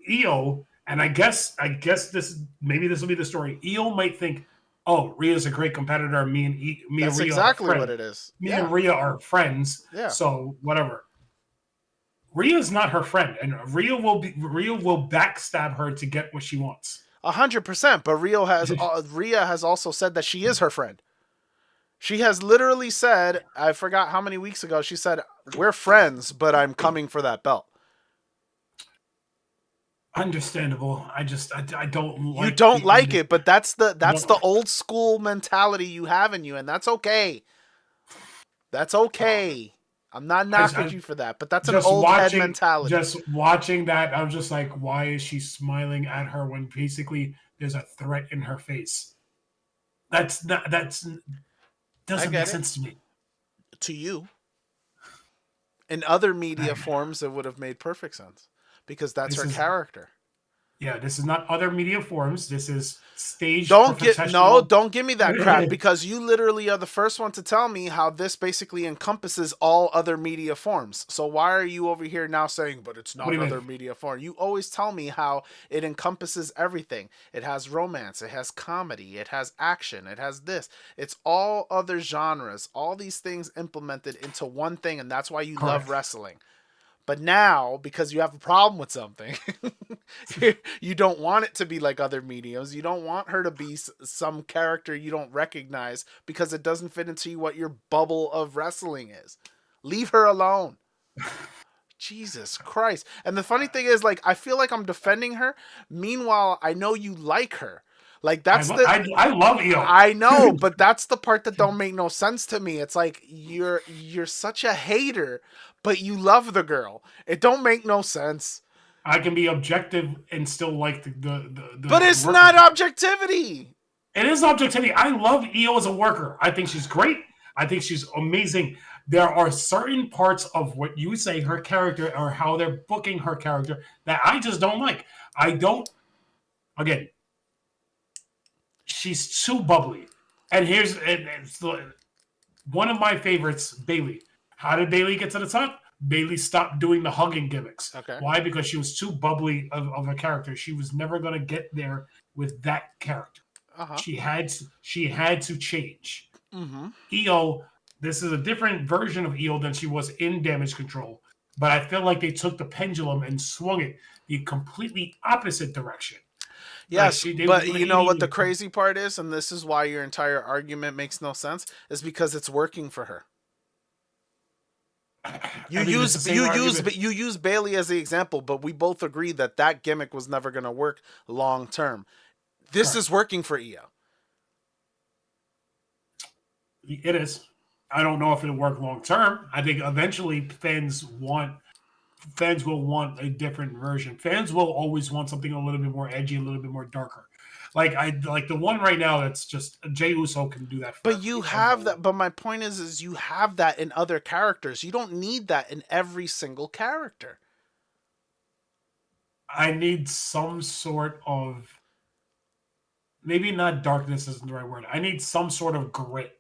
Io, and I guess this will be the story. Io might think, "Oh, Rhea's a great competitor. Me and Rhea exactly what it is. Me and Rhea are friends. Yeah. So whatever." Rhea's not her friend, and Rhea will backstab her to get what she wants. 100%. But Rhea has also said that she is her friend. She has literally said, I forgot how many weeks ago, she said, "We're friends, but I'm coming for that belt." Understandable. I don't like. You don't like it, but that's the old school mentality you have in you, and that's okay. That's okay. I'm not knocking you for that, but that's an old head mentality. Just watching that, I'm just like, why is she smiling at her when basically there's a threat in her face? Doesn't make sense to me. To you. In other media forms, it would have made perfect sense because that's her character. Yeah, this is not other media forms. This is staged professional. Don't give me that crap, because you literally are the first one to tell me how this basically encompasses all other media forms. So why are you over here now saying, but it's What do not you mean? other media form? You always tell me how it encompasses everything. It has romance, it has comedy, it has action, it has this. It's all other genres, all these things implemented into one thing, and that's why you love Correct. wrestling. But now, because you have a problem with something, you don't want it to be like other mediums. You don't want her to be some character you don't recognize because it doesn't fit into what your bubble of wrestling is. Leave her alone. Jesus Christ. And the funny thing is, like, I feel like I'm defending her. Meanwhile, I know you like her. Like, that's the I love Io. I know, but that's the part that don't make no sense to me. It's like you're such a hater, but you love the girl. It don't make no sense. I can be objective and still like But the it's work of not it. objectivity. It is objectivity. I love Io as a worker. I think she's great. I think she's amazing. There are certain parts of what you say her character or how they're booking her character that I just don't like. I don't. Again, she's too bubbly. And it's one of my favorites, Bayley. How did Bayley get to the top? Bayley stopped doing the hugging gimmicks. Okay. Why? Because she was too bubbly of a character. She was never going to get there with that character. Uh-huh. She had to change. Mm-hmm. Io, this is a different version of Io than she was in Damage Control. But I feel like they took the pendulum and swung it the completely opposite direction. Yes, but you know what the 180. crazy part is, and this is why your entire argument makes no sense, is because it's working for her. You use Bayley as the example, but we both agree that that gimmick was never going to work long term. This is working for Io. It is. I don't know if it'll work long term. I think eventually fans will want a different version. Fans will always want something a little bit more edgy, a little bit more darker. Like the one right now that's just Jey Uso can do that. But you have that. But my point is you have that in other characters. You don't need that in every single character. I need some sort of, maybe not darkness isn't the right word. I need some sort of grit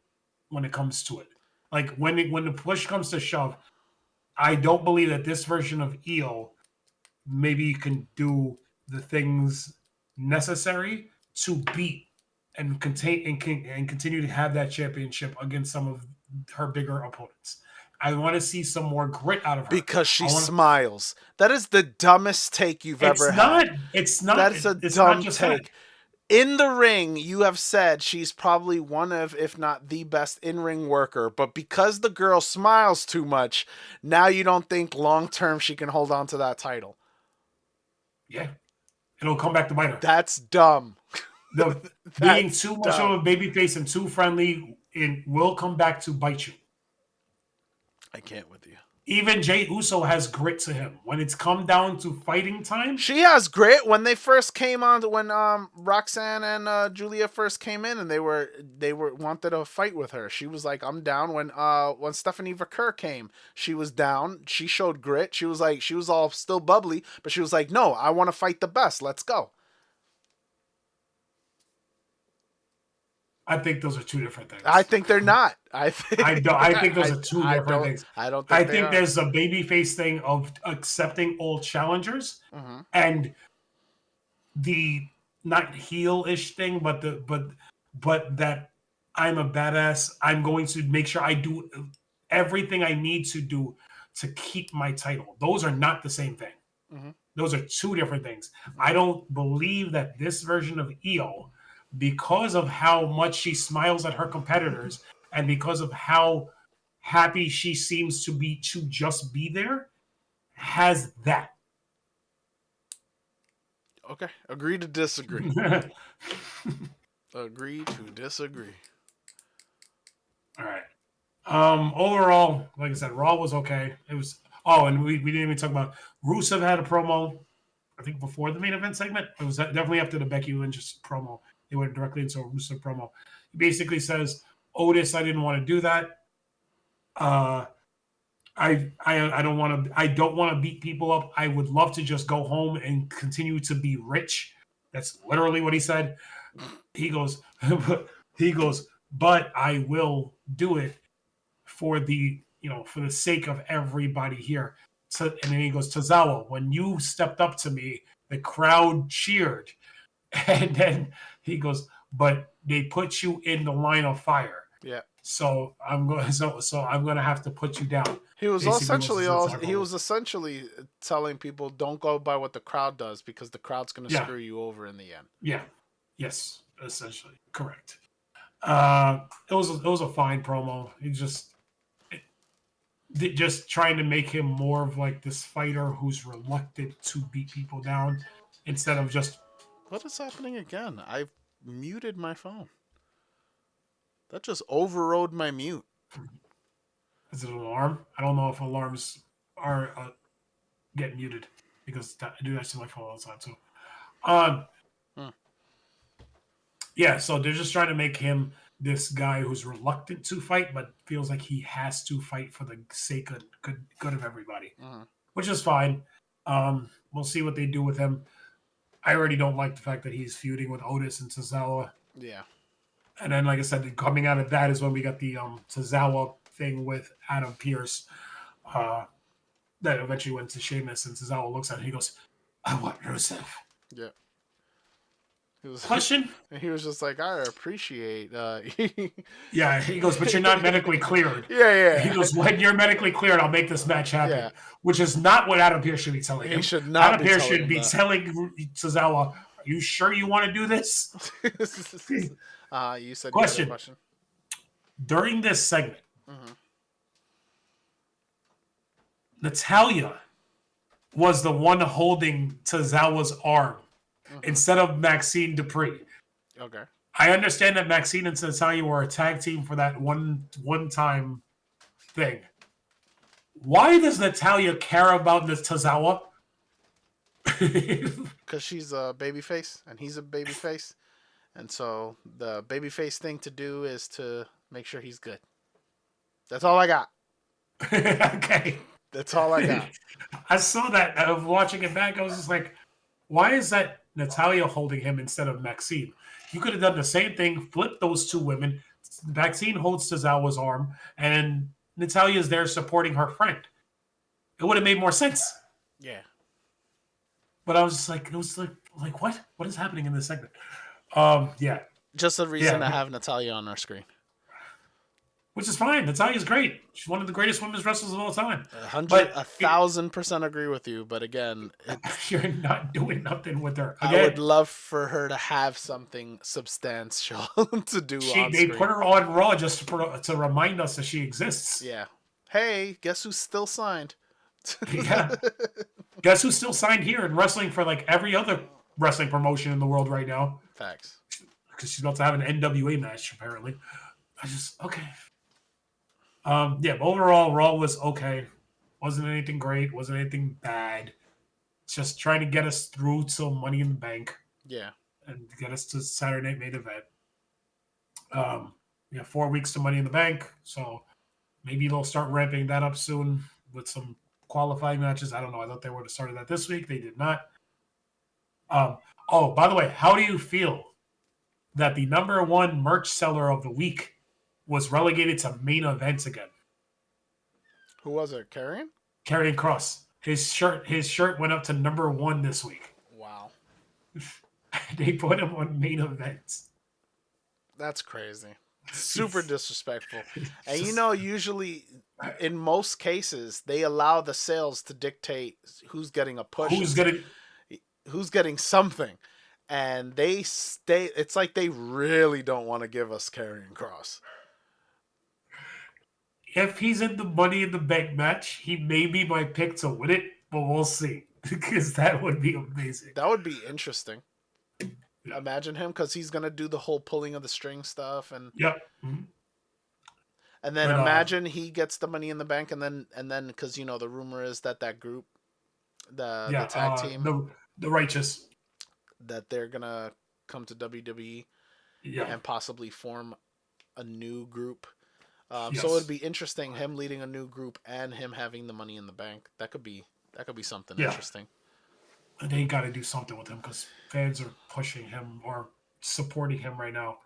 when it comes to it. Like when the push comes to shove, I don't believe that this version of Io maybe can do the things necessary to beat and continue to have that championship against some of her bigger opponents. I want to see some more grit out of her because she smiles. That is the dumbest take you've ever had. It's not. That's a dumb take. In the ring, you have said she's probably one of, if not the best in-ring worker, but because the girl smiles too much, now you don't think long-term she can hold on to that title. Yeah. It'll come back to bite her. That's dumb. Being too much of a babyface and too friendly, it will come back to bite you. I can't with you. Even Jey Uso has grit to him. When it's come down to fighting time, she has grit. When they first came on, when Roxanne and Gulia first came in, and they were wanted to fight with her, she was like, "I'm down." When Stephanie Vaquer came, she was down. She showed grit. She was all still bubbly, but she was like, "No, I want to fight the best. Let's go." I think those are two different things. I think they're not. I think those are two different things. I don't. I think there's a babyface thing of accepting all challengers, and the not heel-ish thing, but that I'm a badass. I'm going to make sure I do everything I need to do to keep my title. Those are not the same thing. Mm-hmm. Those are two different things. I don't believe that this version of Io, because of how much she smiles at her competitors and because of how happy she seems to be to just be there, has that. Okay. Agree to disagree. Agree to disagree. All right. Overall, like I said, Raw was okay. It was. Oh, and we didn't even talk about Rusev had a promo. I think before the main event segment. It was definitely after the Becky Lynch promo. They went directly into a Rusev promo. He basically says, "Otis, I didn't want to do that. I don't want to. I don't want to beat people up. I would love to just go home and continue to be rich. That's literally what he said. He goes, he goes, but I will do it for the for the sake of everybody here. So, and then he goes, Tozawa, when you stepped up to me, the crowd cheered. And then he goes, but they put you in the line of fire. Yeah. So I'm going to have to put you down. He was Basically, essentially telling people don't go by what the crowd does because the crowd's going to Yeah. screw you over in the end. Yeah. Yes, essentially. Correct. It was a fine promo. He just trying to make him more of like this fighter who's reluctant to beat people down instead of just. What is happening again? I've muted my phone. That just overrode my mute. Is it an alarm? I don't know if alarms are get muted because I do that to my phone all the time too. Yeah, so they're just trying to make him this guy who's reluctant to fight, but feels like he has to fight for the sake of good of everybody, which is fine. We'll see what they do with him. I already don't like the fact that he's feuding with Otis and Tozawa. Yeah. And then, like I said, coming out of that is when we got the Tozawa thing with Adam Pearce. That eventually went to Sheamus, and Tozawa looks at it and he goes, I want Rusev. Yeah. Question? He was just like, I appreciate. Yeah, he goes, but you're not medically cleared. Yeah. He goes, when you're medically cleared, I'll make this match happen. Yeah. Which is not what Adam Pearce should be telling him. He should not. Adam Pearce should be telling Tozawa, are you sure you want to do this? You said question. Question. During this segment, Natalya was the one holding Tozawa's arm instead of Maxine Dupree. Okay. I understand that Maxine and Natalya were a tag team for that one-time thing. Why does Natalya care about this Tozawa? Because she's a babyface and he's a babyface. And so the babyface thing to do is to make sure he's good. That's all I got. Okay. That's all I got. I saw that. I was watching it back. I was just like, why is that Natalya holding him instead of Maxine? You could have done the same thing, flipped those two women. Maxine holds Tozawa's arm, and Natalya is there supporting her friend. It would have made more sense. Yeah. But I was just like, it was like what? What is happening in this segment? Yeah. Just a reason to have Natalya on our screen. Which is fine. Natalya's great. She's one of the greatest women's wrestlers of all time. 1,000% agree with you, but again, you're not doing nothing with her. Again, I would love for her to have something substantial to do. They put her on Raw just to remind us that she exists. Yeah. Hey, guess who's still signed? Yeah. Guess who's still signed here and wrestling for like every other wrestling promotion in the world right now? Facts. Because she's about to have an NWA match apparently. Okay. But overall, Raw was okay. Wasn't anything great. Wasn't anything bad. Just trying to get us through till Money in the Bank. Yeah. And get us to Saturday Night Main Event. 4 weeks to Money in the Bank. So maybe they'll start ramping that up soon with some qualifying matches. I don't know. I thought they would have started that this week. They did not. By the way, how do you feel that the number one merch seller of the week was relegated to main events again? Who was it? Karrion? Karrion Kross. His shirt went up to number one this week. Wow. They put him on main events. That's crazy. Super disrespectful. And usually in most cases they allow the sales to dictate who's getting a push. Who's getting something. And they stay. It's like they really don't want to give us Karrion Kross. If he's in the Money in the Bank match, he may be my pick to win it, but we'll see. Because that would be amazing. That would be interesting. Yeah. Imagine him, because he's gonna do the whole pulling of the string stuff, and yep. Mm-hmm. And then imagine he gets the Money in the Bank, and then because the rumor is that group, the tag team, the Righteous, that they're gonna come to WWE, and possibly form a new group. So it'd Yes. be interesting him leading a new group and him having the Money in the Bank. That could be something Yeah. interesting. They got to do something with him because fans are pushing him or supporting him right now.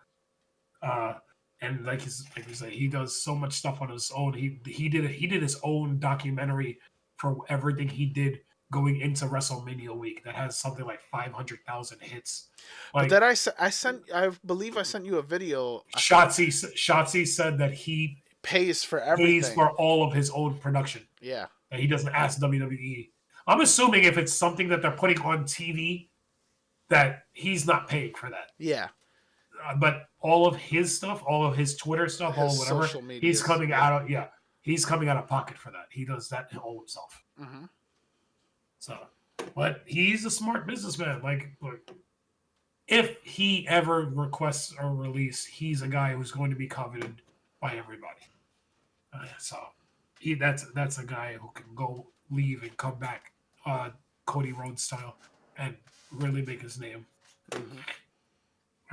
Uh, and like you say, he does so much stuff on his own. He did his own documentary for everything he did going into WrestleMania week that has something like 500,000 hits. But Like then I believe I sent you a video. Shotzi said that he Pays for pays everything. for all of his own production. Yeah, That he doesn't ask WWE. I'm assuming if it's something that they're putting on TV, that he's not paying for that. yeah. But all of his stuff, all of his Twitter stuff, His all whatever, social medias. he's coming out of pocket for that. He does that all himself. Hmm. So, but he's a smart businessman. Like, look, if he ever requests a release, he's a guy who's going to be coveted by everybody. So, that's a guy who can go leave and come back, Cody Rhodes style, and really make his name. Hmm.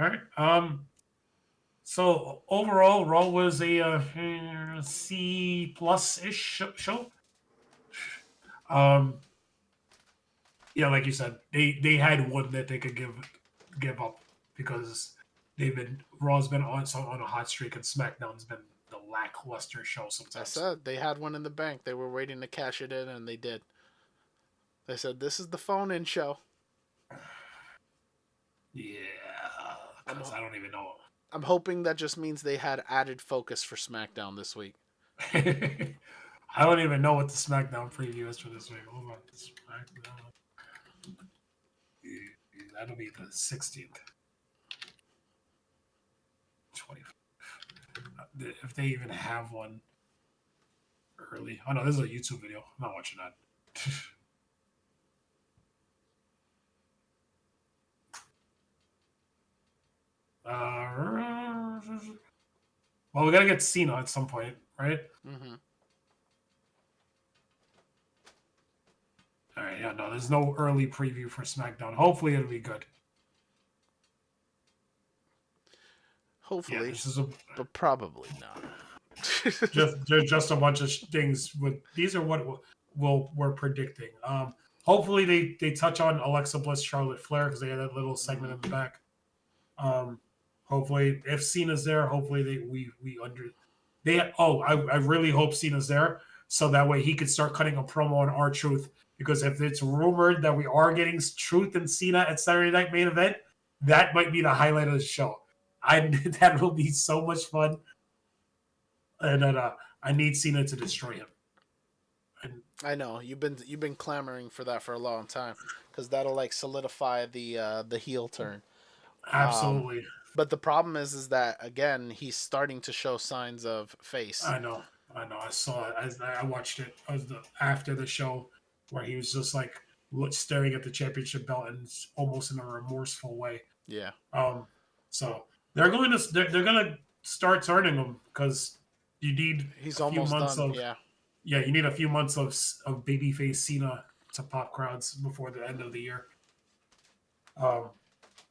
All right. So overall, Raw was a C plus ish show. Um, yeah, like you said, they had one that they could give up because Raw's been on a hot streak and SmackDown's been the lackluster show I sometimes. said they had one in the bank. They were waiting to cash it in, and they did. They said this is the phone-in show. Yeah, I'm because I don't even know. I'm hoping that just means they had added focus for SmackDown this week. I don't even know what the SmackDown preview is for this week. Hold on, SmackDown. That'll be the 16th. 25th. If they even have one early. Oh no, this is a YouTube video. I'm not watching that. Well, we gotta get Cena at some point, right? Mm-hmm. All right, yeah, no, there's no early preview for SmackDown. Hopefully, it'll be good. Yeah, Hopefully, this is a but probably not. just a bunch of things. These are what we're predicting. Hopefully, they touch on Alexa Bliss, Charlotte Flair because they had that little segment in the back. Hopefully, if Cena's there, hopefully we under they. Oh, I really hope Cena's there so that way he could start cutting a promo on R-Truth because if it's rumored that we are getting Truth and Cena at Saturday Night Main Event, that might be the highlight of the show. That will be so much fun, and I need Cena to destroy him. And, I know you've been clamoring for that for a long time because that'll like solidify the heel turn. absolutely, But the problem is that again he's starting to show signs of face. I know. I saw it. I watched it after the show where he was just like staring at the championship belt and almost in a remorseful way. Yeah, Um, so they're going to start turning him because you need he's a few almost months done. of Yeah, you need a few months of babyface Cena to pop crowds before the end of the year. Um,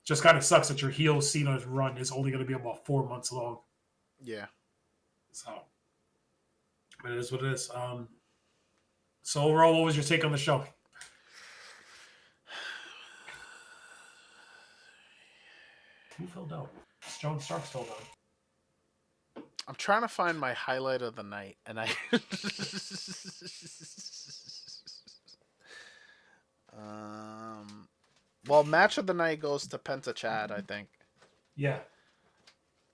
just kind of sucks that your heel Cena's run is only going to be about 4 months long. yeah. So, but it is what it is. So overall, what was your take on the show? Who filled out? Stone Starks filled out. I'm trying to find my highlight of the night, and I. Well, match of the night goes to Penta Chad, I think. Yeah,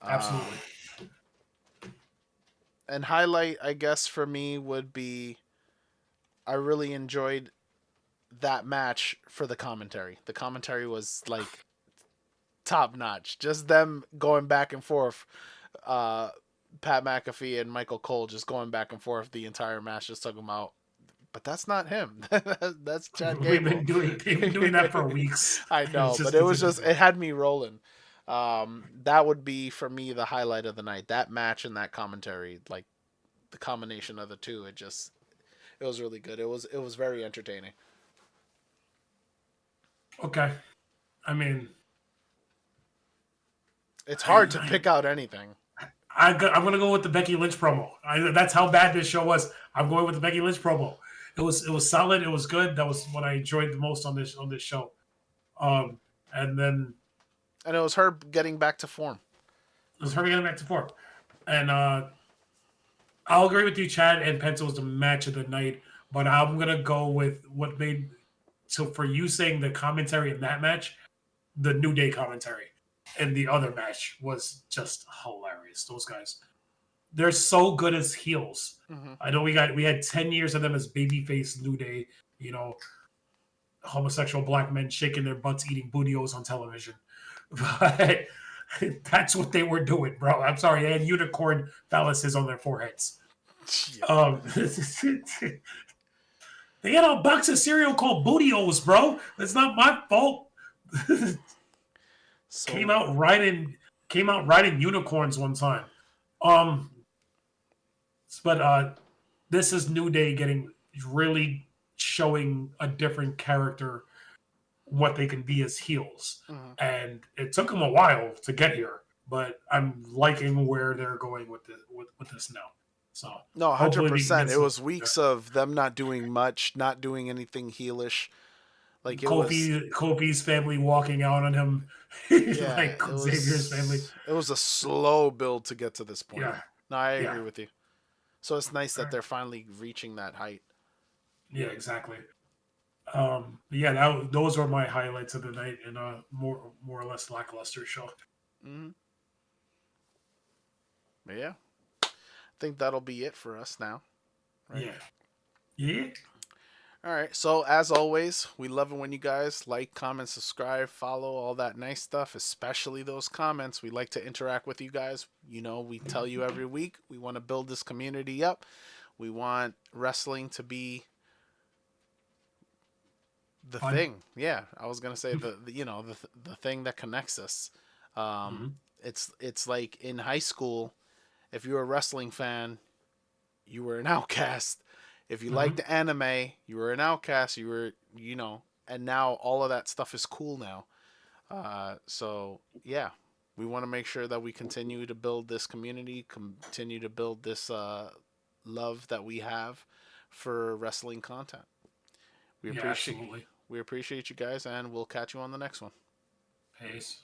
Um, absolutely. and highlight, I guess, for me would be I really enjoyed that match for the commentary. The commentary was like top notch. Just them going back and forth. Pat McAfee and Michael Cole just going back and forth the entire match, just talking about. But that's not him. That's Chad Gable. They've been doing that for weeks. I And it's know, but just it it's was a just different. it had me rolling. That would be for me the highlight of the night. That match and that commentary, like the combination of the two, it was really good. It was very entertaining. Okay, I mean, It's I, hard to pick out anything. I'm gonna go with the Becky Lynch promo. That's how bad this show was. I'm going with the Becky Lynch promo. It was solid. It was good. That was what I enjoyed the most on this show. And then And it was her getting back to form. it was her getting back to form. And I'll agree with you, Chad. And Penta was the match of the night, but I'm gonna go with what made. So for you saying the commentary in that match, the New Day commentary, and the other match was just hilarious. Those guys, they're so good as heels. Mm-hmm. I know we had 10 years of them as babyface New Day. You know, homosexual black men shaking their butts, eating bootios on television. But that's what they were doing, bro. I'm sorry, they had unicorn phalluses on their foreheads. Yeah. They had a box of cereal called bootios, bro. That's not my fault. So came out riding unicorns one time. Um, but this is New Day getting really showing a different character what they can be as heels. mm-hmm. And it took them a while to get here, but I'm liking where they're going with this now. So No, hopefully we can 100%. get It some was weeks of them not doing much, not doing anything heelish. Like it was, Kofi's family walking out on him, yeah, like Xavier's family. It was a slow build to get to this point. Yeah, No, I yeah, agree with you. So it's nice that they're finally reaching that height. yeah, exactly. Yeah, those are my highlights of the night in a more or less lackluster show. Mm-hmm. But yeah, I think that'll be it for us now. Right? Yeah, yeah. All right. So as always, we love it when you guys like, comment, subscribe, follow, all that nice stuff, especially those comments. We like to interact with you guys. You know, we tell you every week we want to build this community up. We want wrestling to be the Fun. thing. Yeah, I was gonna say the thing that connects us. Mm-hmm. It's like in high school, if you were a wrestling fan, you were an outcast. If you Mm-hmm. liked anime, you were an outcast. You were, and now all of that stuff is cool now. So yeah, we want to make sure that we continue to build this community, continue to build this love that we have for wrestling content. We Yeah, appreciate absolutely. we appreciate you guys, and we'll catch you on the next one. Peace.